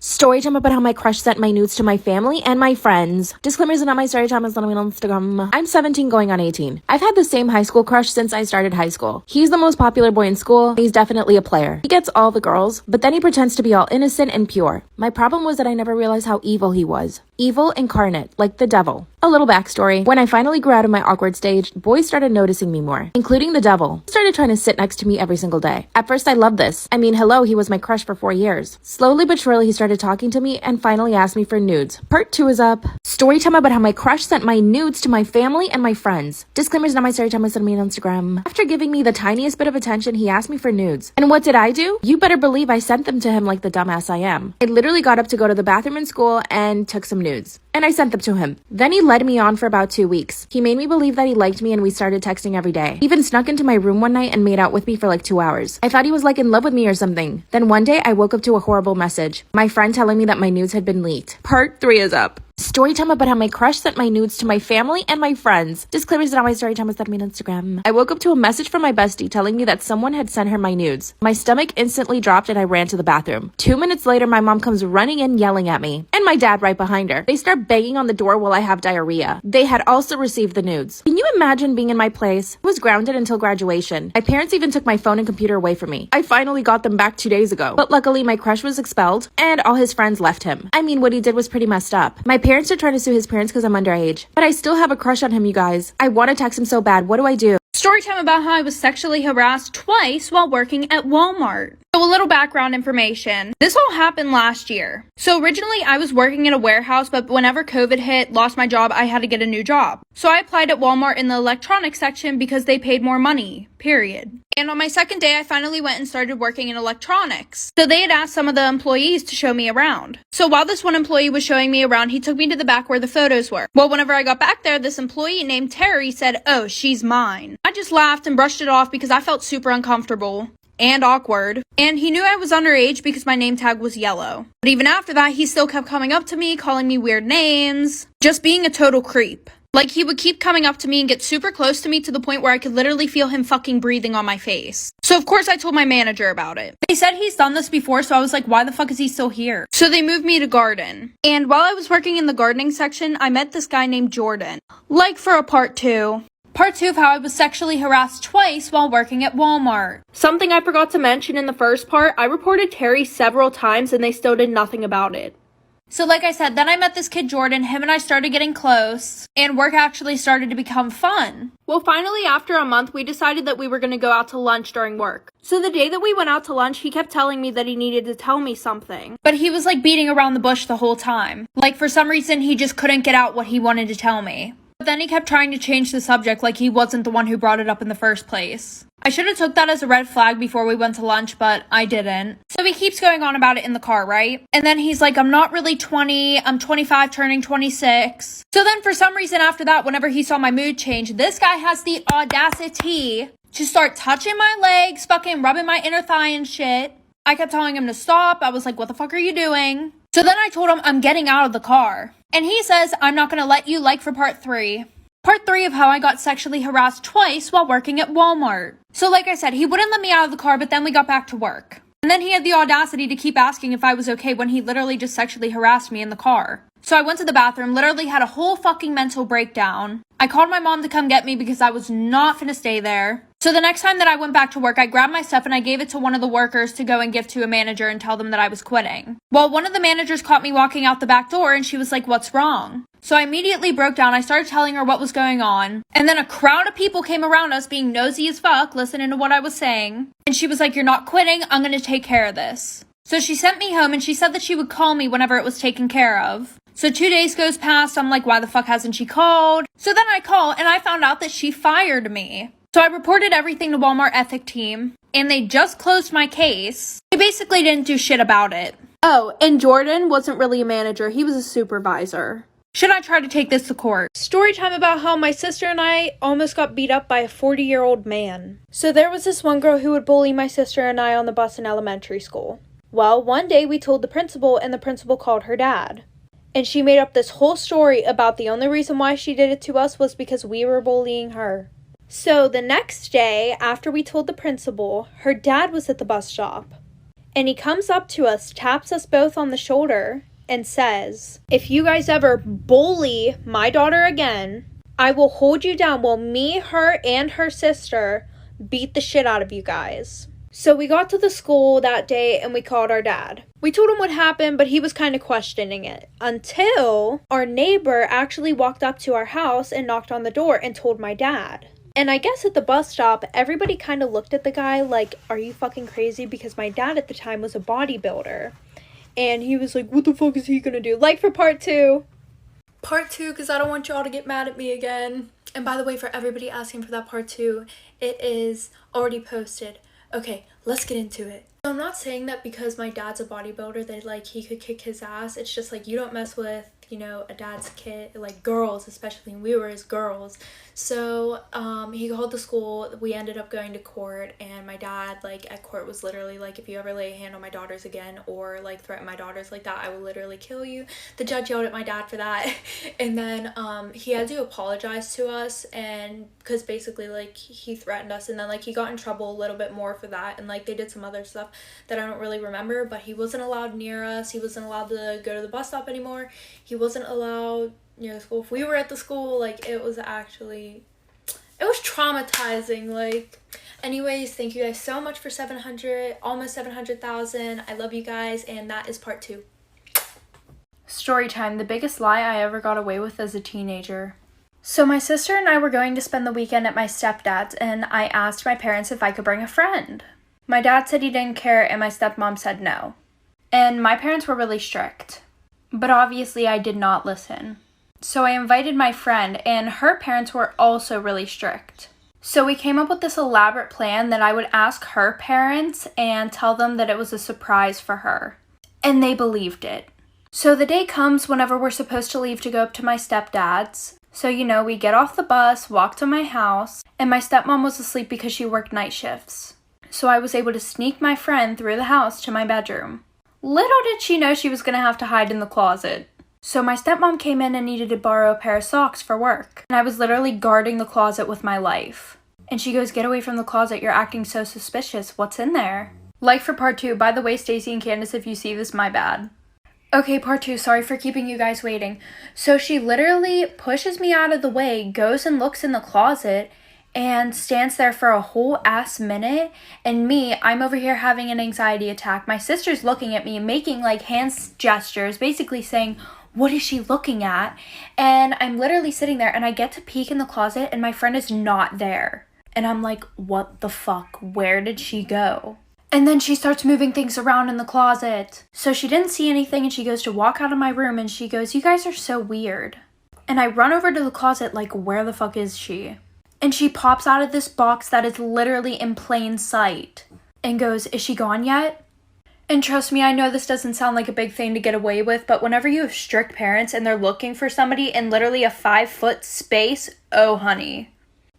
Story time about how my crush sent my nudes to my family and my friends. Disclaimers are not my story time, it's not on Instagram. I'm 17 going on 18. I've had the same high school crush since I started high school. He's the most popular boy in school. He's definitely a player. He gets all the girls, but then he pretends to be all innocent and pure. My problem was that I never realized how evil he was. Evil incarnate, like the devil. A little backstory. When I finally grew out of my awkward stage, boys started noticing me more, including the devil. He started trying to sit next to me every single day. At first, I loved this. I mean, hello, he was my crush for 4 years. Slowly but surely, he started talking to me and finally asked me for nudes. Part 2 is up. Story time about how my crush sent my nudes to my family and my friends. Disclaimers, not my story time, it's on me on Instagram. After giving me the tiniest bit of attention, he asked me for nudes. And what did I do? You better believe I sent them to him like the dumbass I am. I literally got up to go to the bathroom in school and took some nudes. And I sent them to him. Then he led me on for about 2 weeks. He made me believe that he liked me and we started texting every day. He even snuck into my room one night and made out with me for like 2 hours. I thought he was like in love with me or something. Then one day I woke up to a horrible message. My friend telling me that my nudes had been leaked. Part 3 is up. Story time about how my crush sent my nudes to my family and my friends. Disclaimers that on my story time was that me on Instagram. I woke up to a message from my bestie telling me that someone had sent her my nudes. My stomach instantly dropped and I ran to the bathroom. 2 minutes later, my mom comes running in yelling at me, and my dad right behind her. They start banging on the door while I have diarrhea. They had also received the nudes. Can you imagine being in my place? I was grounded until graduation. My parents even took my phone and computer away from me. I finally got them back 2 days ago. But luckily, my crush was expelled and all his friends left him. I mean, what he did was pretty messed up. My parents are trying to sue his parents because I'm underage. But I still have a crush on him, you guys. I want to text him so bad. What do I do? Storytime about how I was sexually harassed twice while working at Walmart. So a little background information. This all happened last year. So originally I was working in a warehouse, but whenever COVID hit, lost my job, I had to get a new job. So I applied at Walmart in the electronics section because they paid more money, period. And on my second day, I finally went and started working in electronics. So they had asked some of the employees to show me around. So while this one employee was showing me around, he took me to the back where the photos were. Well, whenever I got back there, this employee named Terry said, "Oh, she's mine." I just laughed and brushed it off because I felt super uncomfortable and awkward. And he knew I was underage because my name tag was yellow. But even after that, he still kept coming up to me, calling me weird names, just being a total creep. Like, he would keep coming up to me and get super close to me to the point where I could literally feel him fucking breathing on my face. So of course I told my manager about it. They said he's done this before, so I was like, why the fuck is he still here? So they moved me to garden. And while I was working in the gardening section, I met this guy named Jordan. Like for a part 2. Part 2 of how I was sexually harassed twice while working at Walmart. Something I forgot to mention in the first part, I reported Terry several times and they still did nothing about it. So like I said, then I met this kid Jordan, him and I started getting close, and work actually started to become fun. Well, finally, after a month, we decided that we were going to go out to lunch during work. So the day that we went out to lunch, he kept telling me that he needed to tell me something. But he was like beating around the bush the whole time. Like for some reason, he just couldn't get out what he wanted to tell me. But then he kept trying to change the subject like he wasn't the one who brought it up in the first place. I should have took that as a red flag before we went to lunch, but I didn't. So he keeps going on about it in the car, right? And then he's like, I'm not really 20, I'm 25 turning 26. So then for some reason after that, whenever he saw my mood change, this guy has the audacity to start touching my legs, fucking rubbing my inner thigh and shit. I kept telling him to stop. I was like, what the fuck are you doing? So then I told him I'm getting out of the car. And he says, I'm not gonna let you, like for part 3. Part 3 of how I got sexually harassed twice while working at Walmart. So like I said, he wouldn't let me out of the car, but then we got back to work. And then he had the audacity to keep asking if I was okay when he literally just sexually harassed me in the car. So I went to the bathroom, literally had a whole fucking mental breakdown. I called my mom to come get me because I was not finna stay there. So the next time that I went back to work, I grabbed my stuff and I gave it to one of the workers to go and give to a manager and tell them that I was quitting. Well, one of the managers caught me walking out the back door and she was like, what's wrong? So I immediately broke down. I started telling her what was going on. And then a crowd of people came around us being nosy as fuck, listening to what I was saying. And she was like, you're not quitting. I'm going to take care of this. So she sent me home and she said that she would call me whenever it was taken care of. So 2 days goes past. I'm like, why the fuck hasn't she called? So then I call and I found out that she fired me. So I reported everything to Walmart ethic team and they just closed my case. They basically didn't do shit about it. Oh, and Jordan wasn't really a manager. He was a supervisor. Should I try to take this to court? Story time about how my sister and I almost got beat up by a 40-year-old man. So there was this one girl who would bully my sister and I on the bus in elementary school. Well, one day we told the principal and the principal called her dad. And she made up this whole story about the only reason why she did it to us was because we were bullying her. So the next day, after we told the principal, her dad was at the bus stop. And he comes up to us, taps us both on the shoulder, and says, "If you guys ever bully my daughter again, I will hold you down while me, her, and her sister beat the shit out of you guys." So we got to the school that day and we called our dad. We told him what happened, but he was kind of questioning it until our neighbor actually walked up to our house and knocked on the door and told my dad. And I guess at the bus stop, everybody kind of looked at the guy like, "Are you fucking crazy?" Because my dad at the time was a bodybuilder. And he was like, "What the fuck is he gonna do?" Like for part two. Part two, because I don't want y'all to get mad at me again. And by the way, for everybody asking for that part two, it is already posted. Okay, let's get into it. I'm not saying that because my dad's a bodybuilder that, like, he could kick his ass. It's just, like, you don't mess with, you know, a dad's kid, like, girls, especially when we were as girls. So, he called the school. We ended up going to court, and my dad, like, at court was literally, like, "If you ever lay a hand on my daughters again or, like, threaten my daughters like that, I will literally kill you." The judge yelled at my dad for that. And then, he had to apologize to us, and because basically, like, he threatened us, and then, like, he got in trouble a little bit more for that, and, like, they did some other stuff that I don't really remember, but he wasn't allowed near us. He wasn't allowed to go to the bus stop anymore. He wasn't allowed near the school. If we were at the school, like, it was traumatizing. Like, anyways, thank you guys so much for 700, almost 700,000. I love you guys, and that is part two. Storytime, the biggest lie I ever got away with as a teenager. So my sister and I were going to spend the weekend at my stepdad's, and I asked my parents if I could bring a friend. My dad said he didn't care, and my stepmom said no. And my parents were really strict. But obviously I did not listen. So I invited my friend, and her parents were also really strict. So we came up with this elaborate plan that I would ask her parents and tell them that it was a surprise for her. And they believed it. So the day comes whenever we're supposed to leave to go up to my stepdad's. So, you know, we get off the bus, walk to my house, and my stepmom was asleep because she worked night shifts. So I was able to sneak my friend through the house to my bedroom. Little did she know she was going to have to hide in the closet. So my stepmom came in and needed to borrow a pair of socks for work. And I was literally guarding the closet with my life. And she goes, "Get away from the closet, you're acting so suspicious. What's in there?" Like for part two, by the way, Stacy and Candace, if you see this, my bad. Okay, part two, sorry for keeping you guys waiting. So she literally pushes me out of the way, goes and looks in the closet, and stands there for a whole ass minute. And me, I'm over here having an anxiety attack. My sister's looking at me, making like hand gestures, basically saying, "What is she looking at?" And I'm literally sitting there, and I get to peek in the closet, and my friend is not there. And I'm like, what the fuck? Where did she go? And then she starts moving things around in the closet. So she didn't see anything, and she goes to walk out of my room, and she goes, "You guys are so weird." And I run over to the closet like, where the fuck is she? And she pops out of this box that is literally in plain sight and goes, "Is she gone yet?" And trust me, I know this doesn't sound like a big thing to get away with, but whenever you have strict parents and they're looking for somebody in literally a 5-foot space, oh honey.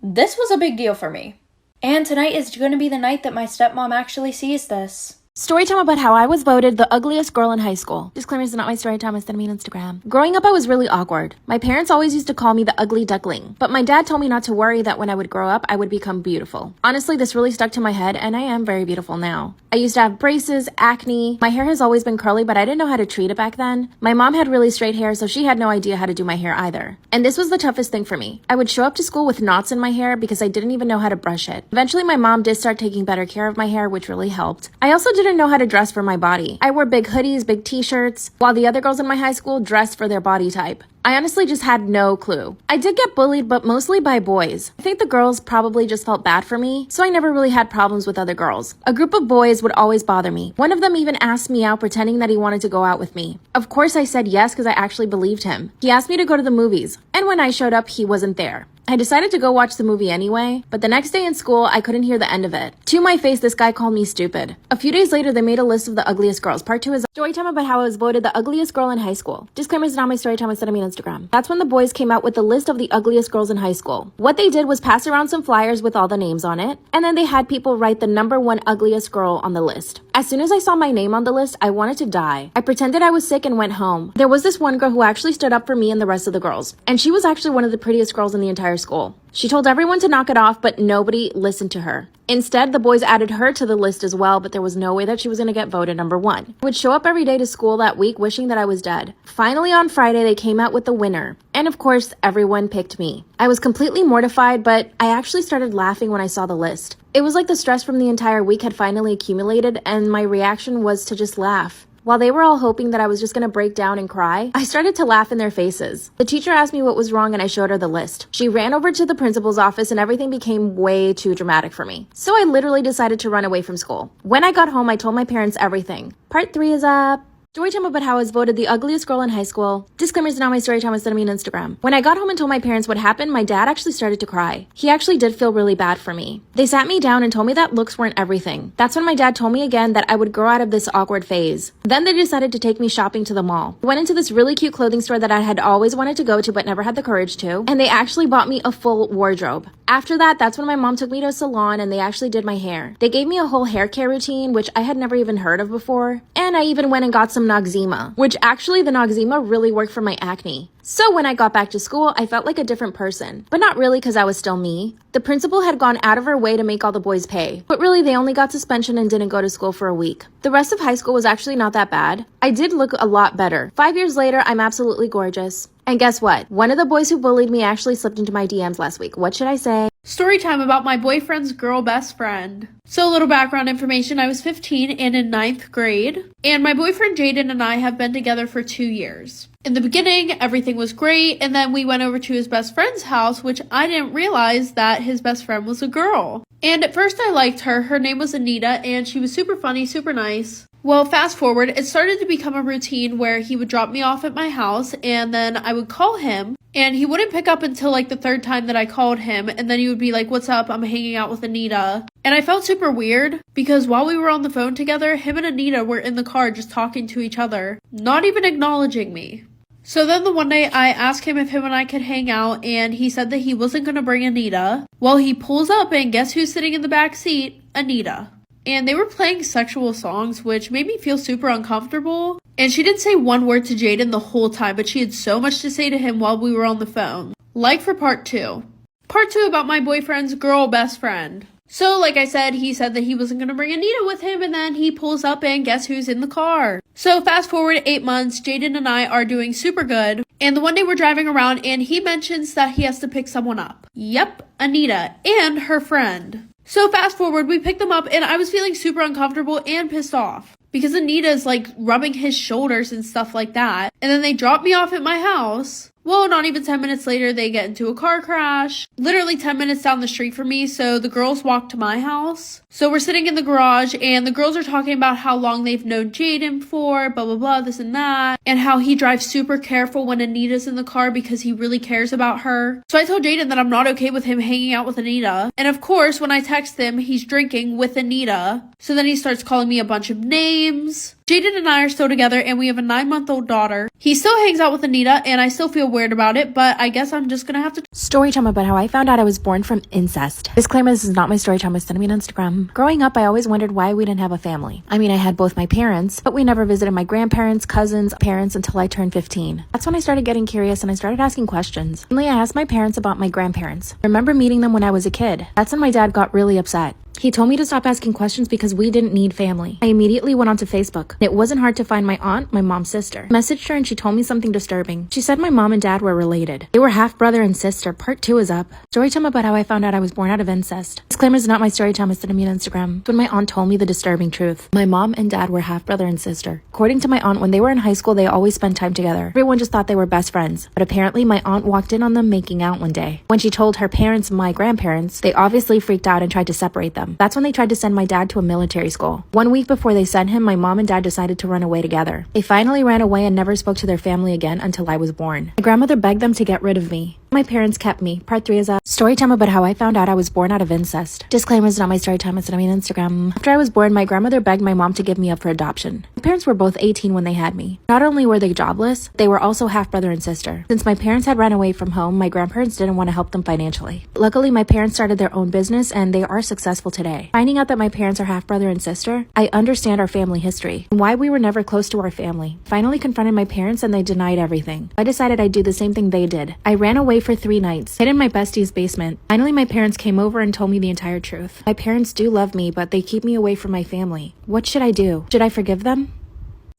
This was a big deal for me. And tonight is going to be the night that my stepmom actually sees this. Storytime about how I was voted the ugliest girl in high school. Disclaimers are not my story time, it's me on Instagram. Growing up, I was really awkward. My parents always used to call me the ugly duckling, but my dad told me not to worry that when I would grow up, I would become beautiful. Honestly, this really stuck to my head, and I am very beautiful now. I used to have braces, acne. My hair has always been curly, but I didn't know how to treat it back then. My mom had really straight hair, so she had no idea how to do my hair either. And this was the toughest thing for me. I would show up to school with knots in my hair because I didn't even know how to brush it. Eventually, my mom did start taking better care of my hair, which really helped. I also didn't know how to dress for my body. I wore big hoodies, big t-shirts, while the other girls in my high school dressed for their body type. I honestly just had no clue. I did get bullied, but mostly by boys. I think the girls probably just felt bad for me, so I never really had problems with other girls. A group of boys would always bother me. One of them even asked me out, pretending that he wanted to go out with me. Of course I said yes because I actually believed him. He asked me to go to the movies, and when I showed up, he wasn't there. I decided to go watch the movie anyway, but the next day in school, I couldn't hear the end of it. To my face, this guy called me stupid. A few days later, they made a list of the ugliest girls. Part 2 is storytime about how I was voted the ugliest girl in high school. Disclaimers not my storytime, instead of me on Instagram. That's when the boys came out with the list of the ugliest girls in high school. What they did was pass around some flyers with all the names on it, and then they had people write the number 1 ugliest girl on the list. As soon as I saw my name on the list, I wanted to die. I pretended I was sick and went home. There was this one girl who actually stood up for me and the rest of the girls, and she was actually one of the prettiest girls in the entire entire school. She told everyone to knock it off, but nobody listened to her. Instead, the boys added her to the list as well, but there was no way that she was going to get voted number 1. I would show up every day to school that week wishing that I was dead. Finally, on Friday, they came out with the winner. And of course, everyone picked me. I was completely mortified, but I actually started laughing when I saw the list. It was like the stress from the entire week had finally accumulated, and my reaction was to just laugh. While they were all hoping that I was just going to break down and cry, I started to laugh in their faces. The teacher asked me what was wrong and I showed her the list. She ran over to the principal's office and everything became way too dramatic for me. So I literally decided to run away from school. When I got home, I told my parents everything. Part 3 is up. Storytime about how I was voted the ugliest girl in high school. Disclaimers not my storytime was sending me on Instagram. When I got home and told my parents what happened, my dad actually started to cry. He actually did feel really bad for me. They sat me down and told me that looks weren't everything. That's when my dad told me again that I would grow out of this awkward phase. Then they decided to take me shopping to the mall. We went into this really cute clothing store that I had always wanted to go to but never had the courage to, and they actually bought me a full wardrobe. After that, that's when my mom took me to a salon and they actually did my hair. They gave me a whole hair care routine, which I had never even heard of before, and I even went and got some Noxzema, which actually the Noxzema really worked for my acne. So when I got back to school, I felt like a different person, but not really because I was still me. The principal had gone out of her way to make all the boys pay, but really they only got suspension and didn't go to school for a week. The rest of high school was actually not that bad. I did look a lot better. 5 years later, I'm absolutely gorgeous. And guess what? One of the boys who bullied me actually slipped into my DMs last week. What should I say? Story time about my boyfriend's girl best friend. So a little background information, I was 15 and in 9th grade, and my boyfriend Jaden and I have been together for 2 years. In the beginning, everything was great, and then we went over to his best friend's house, which I didn't realize that his best friend was a girl. And at first I liked her. Her name was Anita, and she was super funny, super nice. Well, fast forward, it started to become a routine where he would drop me off at my house, and then I would call him, and he wouldn't pick up until like the 3rd time that I called him, and then he would be like, "What's up? I'm hanging out with Anita." And I felt super weird because while we were on the phone together, him and Anita were in the car just talking to each other, not even acknowledging me. So then the one day I asked him if him and I could hang out, and he said that he wasn't going to bring Anita. Well, he pulls up and guess who's sitting in the back seat? Anita. And they were playing sexual songs, which made me feel super uncomfortable. And she didn't say one word to Jaden the whole time, but she had so much to say to him while we were on the phone. Like for part 2. Part 2 about my boyfriend's girl best friend. So, like I said, he said that he wasn't going to bring Anita with him, and then he pulls up and guess who's in the car? So, fast forward 8 months, Jaden and I are doing super good, and the one day we're driving around, and he mentions that he has to pick someone up. Yep, Anita, and her friend. So, fast forward, we picked them up, and I was feeling super uncomfortable and pissed off, because Anita's, like, rubbing his shoulders and stuff like that, and then they drop me off at my house. Well, not even 10 minutes later, they get into a car crash. Literally 10 minutes down the street from me, so the girls walk to my house. So we're sitting in the garage, and the girls are talking about how long they've known Jaden for, blah, blah, blah, this and that, and how he drives super careful when Anita's in the car because he really cares about her. So I told Jaden that I'm not okay with him hanging out with Anita. And of course, when I text him, he's drinking with Anita. So then he starts calling me a bunch of names. Jaden and I are still together, and we have a 9-month-old daughter. He still hangs out with Anita, and I still feel weird about it, but I guess I'm just gonna have to... Storytime about how I found out I was born from incest. Disclaimer, this is not my storytime, it's sending me on Instagram. Growing up, I always wondered why we didn't have a family. I mean, I had both my parents, but we never visited my grandparents, cousins, parents until I turned 15. That's when I started getting curious and I started asking questions. Finally, I asked my parents about my grandparents. I remember meeting them when I was a kid. That's when my dad got really upset. He told me to stop asking questions because we didn't need family. I immediately went onto Facebook. It wasn't hard to find my aunt, my mom's sister. I messaged her and she told me something disturbing. She said my mom and dad were related. They were half brother and sister. Part 2 is up. Storytime about how I found out I was born out of incest. Disclaimer is not my storytime, it's sending me on Instagram. When my aunt told me the disturbing truth. My mom and dad were half brother and sister. According to my aunt, when they were in high school, they always spent time together. Everyone just thought they were best friends. But apparently my aunt walked in on them making out one day. When she told her parents, my grandparents, they obviously freaked out and tried to separate them. That's when they tried to send my dad to a military school. 1 week before they sent him, my mom and dad decided to run away together. They finally ran away and never spoke to their family again until I was born. My grandmother begged them to get rid of me. My parents kept me. Part 3 is up. Storytime about how I found out I was born out of incest. Disclaimer is not my storytime, it's on Instagram. After I was born, my grandmother begged my mom to give me up for adoption. My parents were both 18 when they had me. Not only were they jobless, they were also half brother and sister. Since my parents had ran away from home, my grandparents didn't want to help them financially. Luckily, my parents started their own business and they are successful today. Finding out that my parents are half brother and sister, I understand our family history and why we were never close to our family. Finally confronted my parents and they denied everything. I decided I'd do the same thing they did. I ran away for 3 nights, hid in my bestie's basement. Finally, my parents came over and told me the entire truth. My parents do love me, but they keep me away from my family. What should I do? Should I forgive them?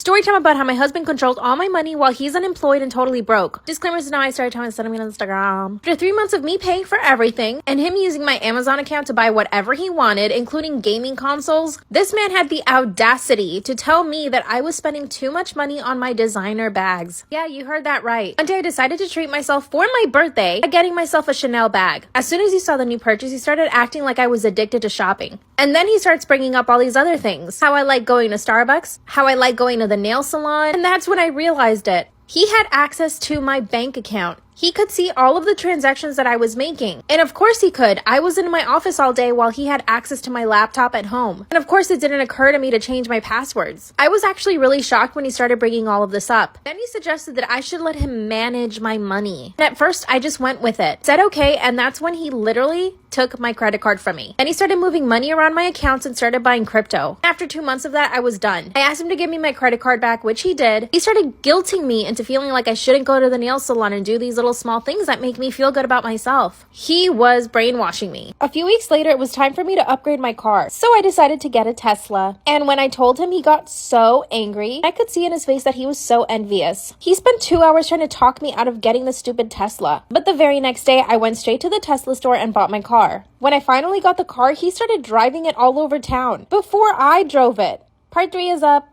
Story time about how my husband controls all my money while he's unemployed and totally broke. Disclaimers is not my story time, it's sending me on Instagram. After 3 months of me paying for everything and him using my Amazon account to buy whatever he wanted, including gaming consoles, this man had the audacity to tell me that I was spending too much money on my designer bags. Yeah, you heard that right. One day I decided to treat myself for my birthday by getting myself a Chanel bag. As soon as he saw the new purchase, he started acting like I was addicted to shopping. And then he starts bringing up all these other things. How I like going to Starbucks, how I like going to the nail salon, and that's when I realized it. He had access to my bank account. He could see all of the transactions that I was making. And of course he could. I was in my office all day while he had access to my laptop at home. And of course it didn't occur to me to change my passwords. I was actually really shocked when he started bringing all of this up. Then he suggested that I should let him manage my money. And at first I just went with it. Said okay, and that's when he literally took my credit card from me. Then he started moving money around my accounts and started buying crypto. After 2 months of that, I was done. I asked him to give me my credit card back, which he did. He started guilting me into feeling like I shouldn't go to the nail salon and do these little small things that make me feel good about myself. He was brainwashing me. A few weeks later, it was time for me to upgrade my car. So I decided to get a Tesla. And when I told him, he got so angry. I could see in his face that he was so envious. He spent 2 hours trying to talk me out of getting the stupid Tesla. But the very next day, I went straight to the Tesla store and bought my car. When I finally got the car, he started driving it all over town before I drove it. Part 3 is up.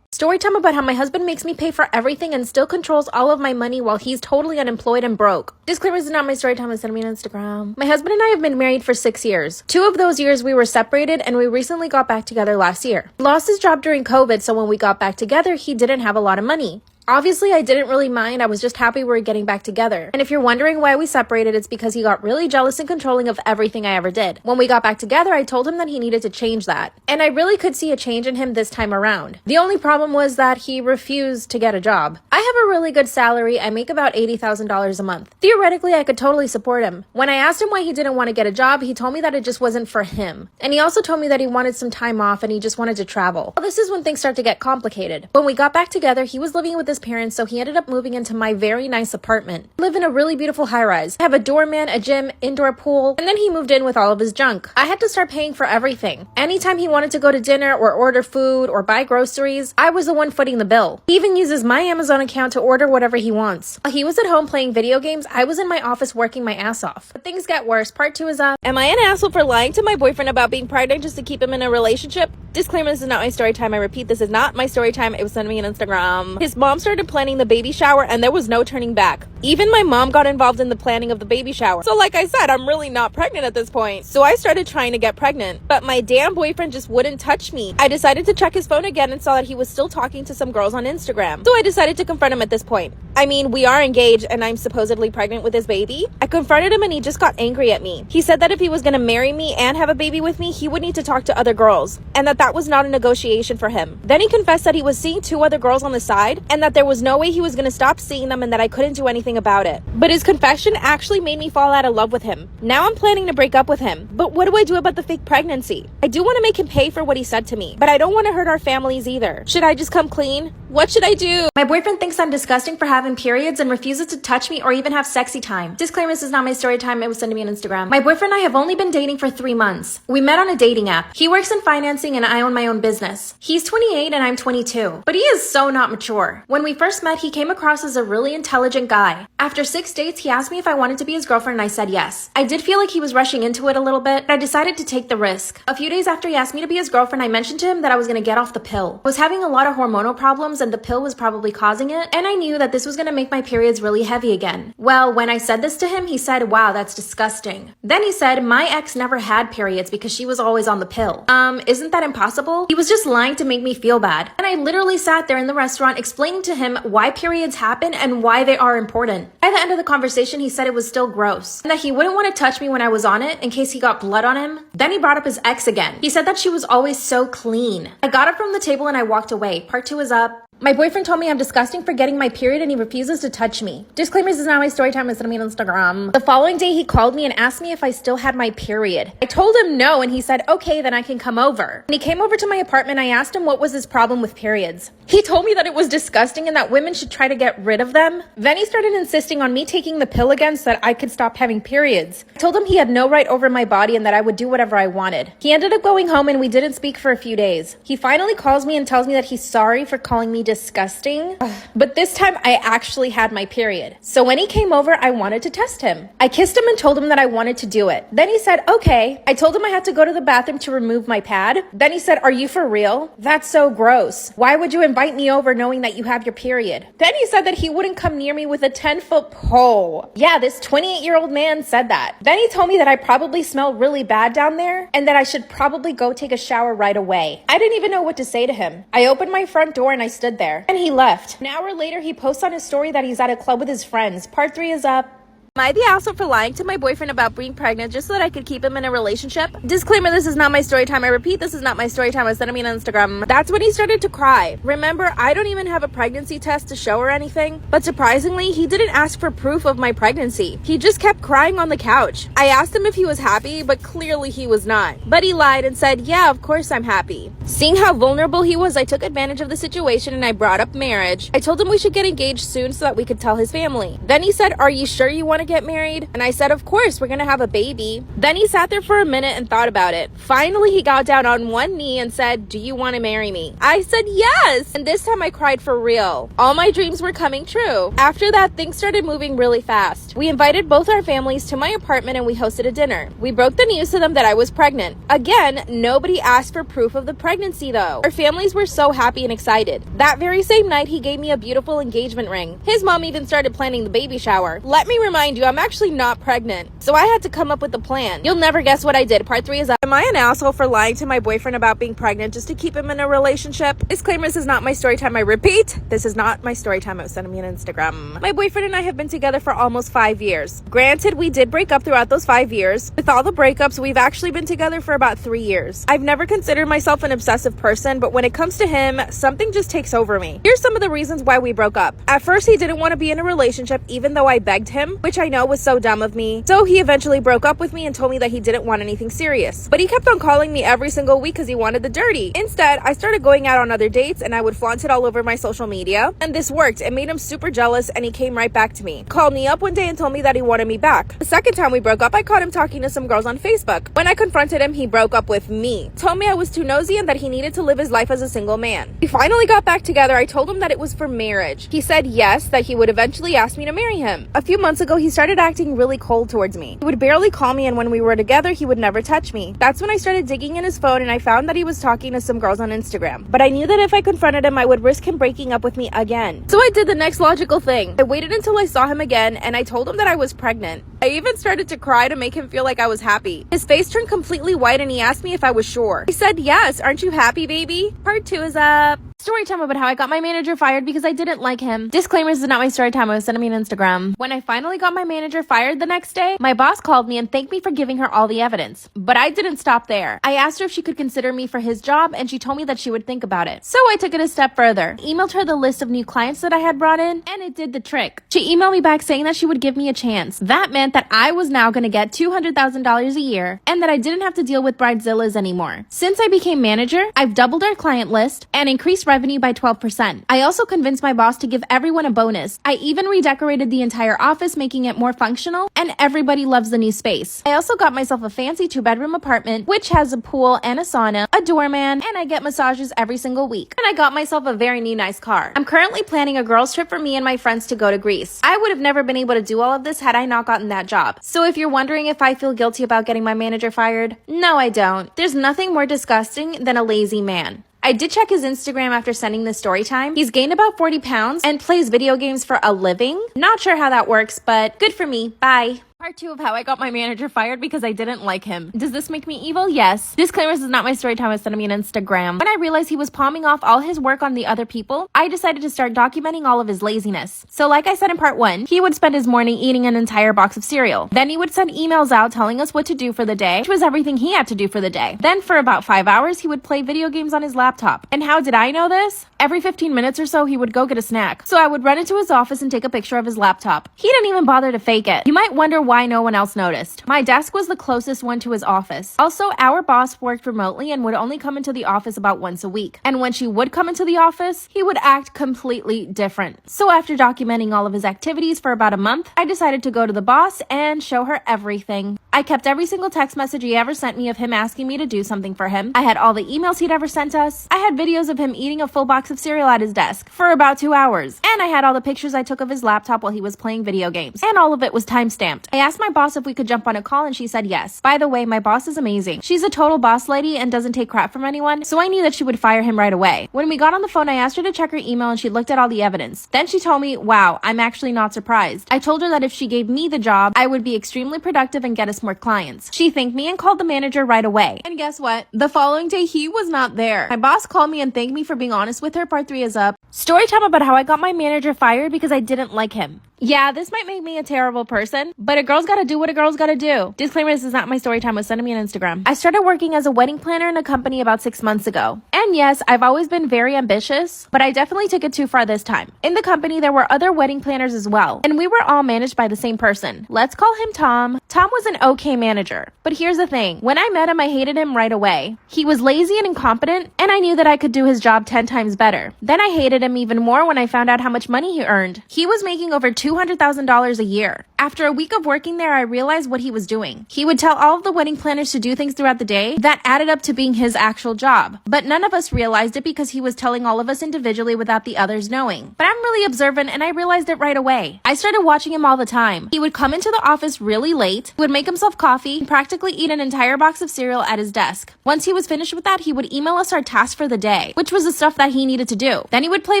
Story time about how my husband makes me pay for everything and still controls all of my money while he's totally unemployed and broke. Disclaimers is not my story time, it's sending me on Instagram. My husband and I have been married for 6 years. 2 of those years we were separated and we recently got back together last year. He lost his job during COVID, so when we got back together, he didn't have a lot of money. Obviously, I didn't really mind. I was just happy we were getting back together. And if you're wondering why we separated, it's because he got really jealous and controlling of everything I ever did. When we got back together, I told him that he needed to change that. And I really could see a change in him this time around. The only problem was that he refused to get a job. I have a really good salary. I make about $80,000 a month. Theoretically, I could totally support him. When I asked him why he didn't want to get a job, he told me that it just wasn't for him. And he also told me that he wanted some time off and he just wanted to travel. Well, this is when things start to get complicated. When we got back together, he was living with his parents, so he ended up moving into my very nice apartment. I live in a really beautiful high-rise. I have a doorman, a gym, indoor pool, and then he moved in with all of his junk. I had to start paying for everything. Anytime he wanted to go to dinner or order food or buy groceries, I was the one footing the bill. He even uses my Amazon account to order whatever he wants. While he was at home playing video games, I was in my office working my ass off. But things get worse. Part 2 is up. Am I an asshole for lying to my boyfriend about being pregnant just to keep him in a relationship? Disclaimer, this is not my story time. I repeat, this is not my story time. It was sent me on Instagram. His mom started planning the baby shower and there was no turning back. Even my mom got involved in the planning of the baby shower. So like I said, I'm really not pregnant at this point. So I started trying to get pregnant, but my damn boyfriend just wouldn't touch me. I decided to check his phone again and saw that he was still talking to some girls on Instagram. So I decided to confront him at this point. I mean, we are engaged and I'm supposedly pregnant with his baby. I confronted him and he just got angry at me. He said that if he was gonna marry me and have a baby with me, he would need to talk to other girls and that was not a negotiation for him. Then he confessed that he was seeing 2 other girls on the side and that there was no way he was gonna stop seeing them and that I couldn't do anything about it. But his confession actually made me fall out of love with him. Now I'm planning to break up with him. But what do I do about the fake pregnancy? I do want to make him pay for what he said to me, but I don't want to hurt our families either. Should I just come clean? What should I do? My boyfriend thinks I'm disgusting for having periods and refuses to touch me or even have sexy time. Disclaimer, this is not my story time. It was sent to me on Instagram. My boyfriend and I have only been dating for 3 months. We met on a dating app. He works in financing and I own my own business. He's 28 and I'm 22, but he is so not mature. When we first met, he came across as a really intelligent guy. After 6 dates, he asked me if I wanted to be his girlfriend and I said yes. I did feel like he was rushing into it a little bit, but I decided to take the risk. A few days after he asked me to be his girlfriend, I mentioned to him that I was going to get off the pill. I was having a lot of hormonal problems and the pill was probably causing it, and I knew that this was going to make my periods really heavy again. Well, when I said this to him, he said, "Wow, that's disgusting." Then he said, "My ex never had periods because she was always on the pill." Isn't that impossible? He was just lying to make me feel bad. And I literally sat there in the restaurant explaining to him why periods happen and why they are important. By the end of the conversation, he said it was still gross and that he wouldn't want to touch me when I was on it in case he got blood on him. Then he brought up his ex again. He said that she was always so clean. I got up from the table and I walked away. Part 2 is up. My boyfriend told me I'm disgusting for getting my period and he refuses to touch me. Disclaimers is not my story time. It's on Instagram. The following day, he called me and asked me if I still had my period. I told him no, and he said, okay, then I can come over. When he came over to my apartment, I asked him what was his problem with periods. He told me that it was disgusting and that women should try to get rid of them. Then he started insisting on me taking the pill again so that I could stop having periods. I told him he had no right over my body and that I would do whatever I wanted. He ended up going home and we didn't speak for a few days. He finally calls me and tells me that he's sorry for calling me disgusting. But this time I actually had my period. So when he came over, I wanted to test him. I kissed him and told him that I wanted to do it. Then he said, okay. I told him I had to go to the bathroom to remove my pad. Then he said, are you for real? That's so gross. Why would you invite me over knowing that you have your period? Then he said that he wouldn't come near me with a 10-foot pole. Yeah, this 28-year-old man said that. Then he told me that I probably smell really bad down there and that I should probably go take a shower right away. I didn't even know what to say to him. I opened my front door and I stood there. And he left. An hour later, he posts on his story that he's at a club with his friends. Part 3 is up. Am I the asshole for lying to my boyfriend about being pregnant just so that I could keep him in a relationship? Disclaimer, this is not my story time. I repeat, this is not my story time. I sent him on Instagram. That's when he started to cry. Remember, I don't even have a pregnancy test to show or anything. But surprisingly, he didn't ask for proof of my pregnancy. He just kept crying on the couch. I asked him if he was happy, but clearly he was not. But he lied and said, yeah, of course I'm happy. Seeing how vulnerable he was, I took advantage of the situation and I brought up marriage. I told him we should get engaged soon so that we could tell his family. Then he said, are you sure you want to get married? And I said, of course, we're gonna have a baby. Then he sat there for a minute and thought about it. Finally, he got down on one knee and said, do you want to marry me? I said yes, and this time I cried for real. All my dreams were coming true. After that, things started moving really fast. We invited both our families to my apartment and we hosted a dinner. We broke the news to them that I was pregnant. Again, nobody asked for proof of the pregnancy though. Our families were so happy and excited. That very same night, he gave me a beautiful engagement ring. His mom even started planning the baby shower. Let me remind you, I'm actually not pregnant, so I had to come up with a plan. You'll never guess what I did. Part 3 is up. Am I an asshole for lying to my boyfriend about being pregnant just to keep him in a relationship? Disclaimer, this is not my story time. I repeat, this is not my story time. I was sending me on Instagram. My boyfriend and I have been together for almost 5 years. Granted, we did break up throughout those 5 years. With all the breakups, we've actually been together for about 3 years. I've never considered myself an obsessive person, but when it comes to him, something just takes over me. Here's some of the reasons why we broke up. At first, he didn't want to be in a relationship even though I begged him, which I know was so dumb of me. So he eventually broke up with me and told me that he didn't want anything serious. But he kept on calling me every single week because he wanted the dirty. Instead, I started going out on other dates and I would flaunt it all over my social media. And this worked. It made him super jealous and he came right back to me. Called me up one day and told me that he wanted me back. The second time we broke up, I caught him talking to some girls on Facebook. When I confronted him, he broke up with me. Told me I was too nosy and that he needed to live his life as a single man. We finally got back together. I told him that it was for marriage. He said yes, that he would eventually ask me to marry him. A few months ago, he started acting really cold towards me. He would barely call me, and when we were together, he would never touch me. That's when I started digging in his phone and I found that he was talking to some girls on Instagram. But I knew that if I confronted him, I would risk him breaking up with me again. So I did the next logical thing. I waited until I saw him again and I told him that I was pregnant. I even started to cry to make him feel like I was happy. His face turned completely white and he asked me if I was sure. I said, yes, aren't you happy, baby? Part 2 is up. Story time about how I got my manager fired because I didn't like him. Disclaimers, this is not my story time. I was sending me on Instagram. When I finally got my manager fired the next day, my boss called me and thanked me for giving her all the evidence. But I didn't stop there. I asked her if she could consider me for his job and she told me that she would think about it. So I took it a step further. Emailed her the list of new clients that I had brought in and it did the trick. She emailed me back saying that she would give me a chance. That meant that I was now going to get $200,000 a year and that I didn't have to deal with bridezillas anymore. Since I became manager, I've doubled our client list and increased revenue by 12%. I also convinced my boss to give everyone a bonus. I even redecorated the entire office, making it more functional, and everybody loves the new space. I also got myself a fancy 2-bedroom apartment, which has a pool and a sauna, a doorman, and I get massages every single week. And I got myself a very new nice car. I'm currently planning a girls trip for me and my friends to go to Greece. I would have never been able to do all of this had I not gotten that job. So if you're wondering if I feel guilty about getting my manager fired, no, I don't. There's nothing more disgusting than a lazy man. I did check his Instagram after sending this story time. He's gained about 40 pounds and plays video games for a living. Not sure how that works, but good for me. Bye. Part 2 of how I got my manager fired because I didn't like him. Does this make me evil? Yes. Disclaimer, this is not my story time. It's sending me an Instagram. When I realized he was palming off all his work on the other people, I decided to start documenting all of his laziness. So like I said in part 1, he would spend his morning eating an entire box of cereal. Then he would send emails out telling us what to do for the day, which was everything he had to do for the day. Then for about 5 hours, he would play video games on his laptop. And how did I know this? Every 15 minutes or so, he would go get a snack. So I would run into his office and take a picture of his laptop. He didn't even bother to fake it. You might wonder why no one else noticed. My desk was the closest one to his office. Also, our boss worked remotely and would only come into the office about once a week. And when she would come into the office, he would act completely different. So after documenting all of his activities for about a month, I decided to go to the boss and show her everything. I kept every single text message he ever sent me of him asking me to do something for him. I had all the emails he'd ever sent us. I had videos of him eating a full box of cereal at his desk for about 2 hours. And I had all the pictures I took of his laptop while he was playing video games. And all of it was time-stamped. I asked my boss if we could jump on a call and she said yes. By the way, my boss is amazing. She's a total boss lady and doesn't take crap from anyone, so I knew that she would fire him right away. When we got on the phone, I asked her to check her email and she looked at all the evidence. Then she told me, wow, I'm actually not surprised. I told her that if she gave me the job, I would be extremely productive and get us more clients. She thanked me and called the manager right away. And guess what? The following day, he was not there. My boss called me and thanked me for being honest with her. Part 3 is up. Story time about how I got my manager fired because I didn't like him. Yeah, this might make me a terrible person, but a girl's gotta do what a girl's gotta do. Disclaimer, this is not my story time. Was sending me an Instagram. I started working as a wedding planner in a company about 6 months ago. And yes, I've always been very ambitious, but I definitely took it too far this time. In the company, there were other wedding planners as well, and we were all managed by the same person. Let's call him Tom. Tom was an okay manager, but here's the thing. When I met him, I hated him right away. He was lazy and incompetent, and I knew that I could do his job 10 times better. Then I hated him even more when I found out how much money he earned. He was making over $200,000 a year. After a week of working there, I realized what he was doing. He would tell all of the wedding planners to do things throughout the day that added up to being his actual job. But none of us realized it because he was telling all of us individually without the others knowing. But I'm really observant and I realized it right away. I started watching him all the time. He would come into the office really late, would make himself coffee, and practically eat an entire box of cereal at his desk. Once he was finished with that, he would email us our tasks for the day, which was the stuff that he needed to do. Then he would play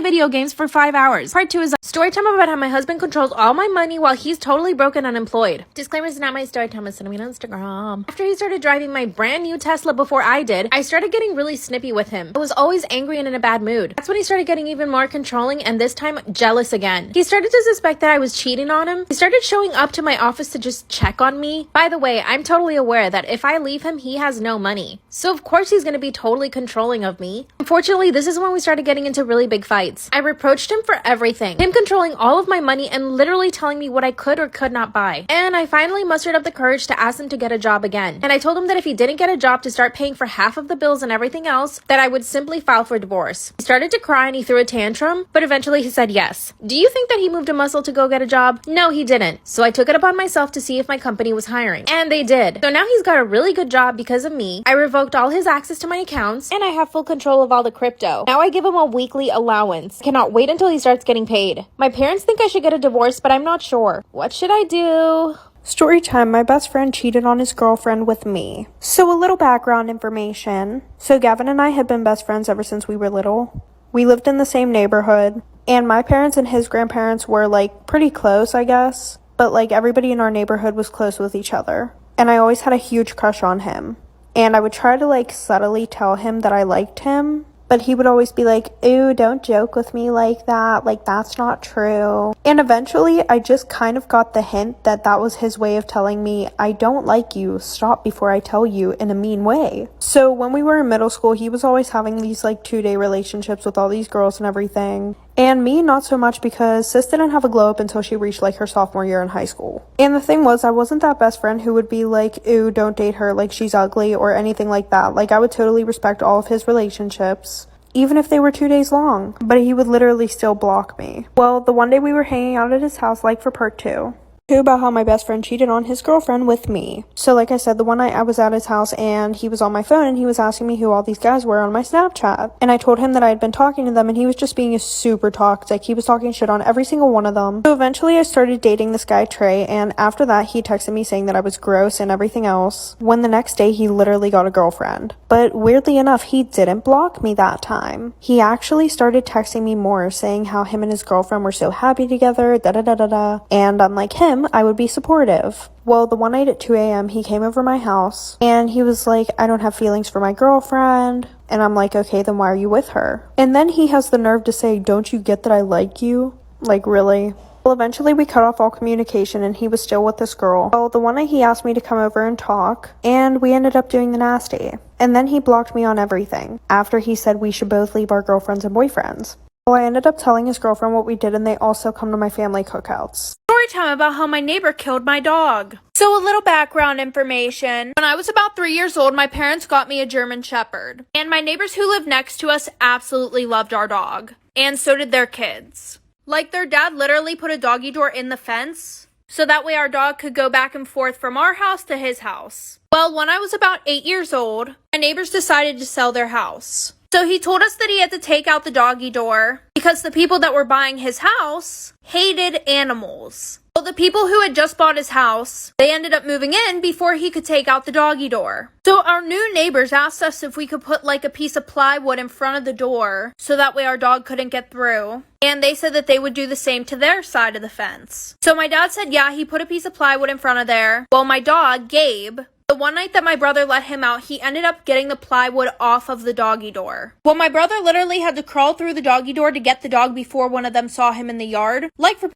video games for 5 hours. Part 2 is story time about how my husband controls all my money while he's totally broke and unemployed. Disclaimer, is not my story time. It's sending me on Instagram. After he started driving my brand new Tesla before I did, I started getting really snippy with him. I was always angry and in a bad mood. That's when he started getting even more controlling and this time jealous again. He started to suspect that I was cheating on him. He started showing up to my office to just check on me. By the way, I'm totally aware that if I leave him, he has no money. So of course he's going to be totally controlling of me. Unfortunately, this is when we started getting into really big fights. I reproached him for everything. Him controlling all of my money and literally telling me what I could or could not buy. And I finally mustered up the courage to ask him to get a job again. And I told him that if he didn't get a job to start paying for half of the bills and everything else, that I would simply file for divorce. He started to cry and he threw a tantrum, but eventually he said yes. Do you think that he moved a muscle to go get a job? No, he didn't. So I took it upon myself to see if my company was hiring. And they did. So now he's got a really good job because of me. I revoked all his access to my accounts and I have full control of all the crypto. Now I give him a weekly allowance. Cannot wait until he starts getting paid. My parents think I should get a divorce, but I'm not sure. What should I do? Story time, my best friend cheated on his girlfriend with me. So a little background information. So Gavin and I had been best friends ever since we were little. We lived in the same neighborhood, and my parents and his grandparents were like pretty close, I guess. But like everybody in our neighborhood was close with each other. And I always had a huge crush on him. And I would try to like subtly tell him that I liked him. But he would always be like, ew, don't joke with me like that. Like, that's not true. And eventually, I just kind of got the hint that that was his way of telling me, I don't like you. Stop before I tell you in a mean way. So when we were in middle school, he was always having these like 2-day relationships with all these girls and everything. And me, not so much because sis didn't have a glow up until she reached like her sophomore year in high school. And the thing was, I wasn't that best friend who would be like, ew, don't date her, like she's ugly or anything like that. Like I would totally respect all of his relationships, even if they were 2 days long, but he would literally still block me. Well, the one day we were hanging out at his house, like for part 2. About how my best friend cheated on his girlfriend with me. So like I said, the one night I was at his house and he was on my phone and he was asking me who all these guys were on my Snapchat. And I told him that I had been talking to them and he was just being super toxic. He was talking shit on every single one of them. So eventually I started dating this guy Trey, and after that he texted me saying that I was gross and everything else, when the next day he literally got a girlfriend. But weirdly enough, he didn't block me that time. He actually started texting me more, saying how him and his girlfriend were so happy together, da da da da da. And unlike him, a.m., I would be supportive. Well, the one night at 2 a.m., he came over my house and he was like, I don't have feelings for my girlfriend. And I'm like, okay, then why are you with her? And then he has the nerve to say, don't you get that I like you? Like, really? Well, eventually we cut off all communication and he was still with this girl. Well, the one night he asked me to come over and talk, and we ended up doing the nasty. And then he blocked me on everything after he said we should both leave our girlfriends and boyfriends. Well, I ended up telling his girlfriend what we did, and they also come to my family cookouts. Story time about how my neighbor killed my dog. So a little background information. When I was about 3 years old, my parents got me a German Shepherd. And my neighbors who lived next to us absolutely loved our dog. And so did their kids. Like, their dad literally put a doggy door in the fence, so that way our dog could go back and forth from our house to his house. Well, when I was about 8 years old, my neighbors decided to sell their house. So he told us that he had to take out the doggy door because the people that were buying his house hated animals. Well, the people who had just bought his house, they ended up moving in before he could take out the doggy door. So our new neighbors asked us if we could put like a piece of plywood in front of the door so that way our dog couldn't get through. And they said that they would do the same to their side of the fence. So my dad said, yeah, he put a piece of plywood in front of there. Well, my dog, Gabe, the one night that my brother let him out, he ended up getting the plywood off of the doggy door. Well, my brother literally had to crawl through the doggy door to get the dog before one of them saw him in the yard. Like, for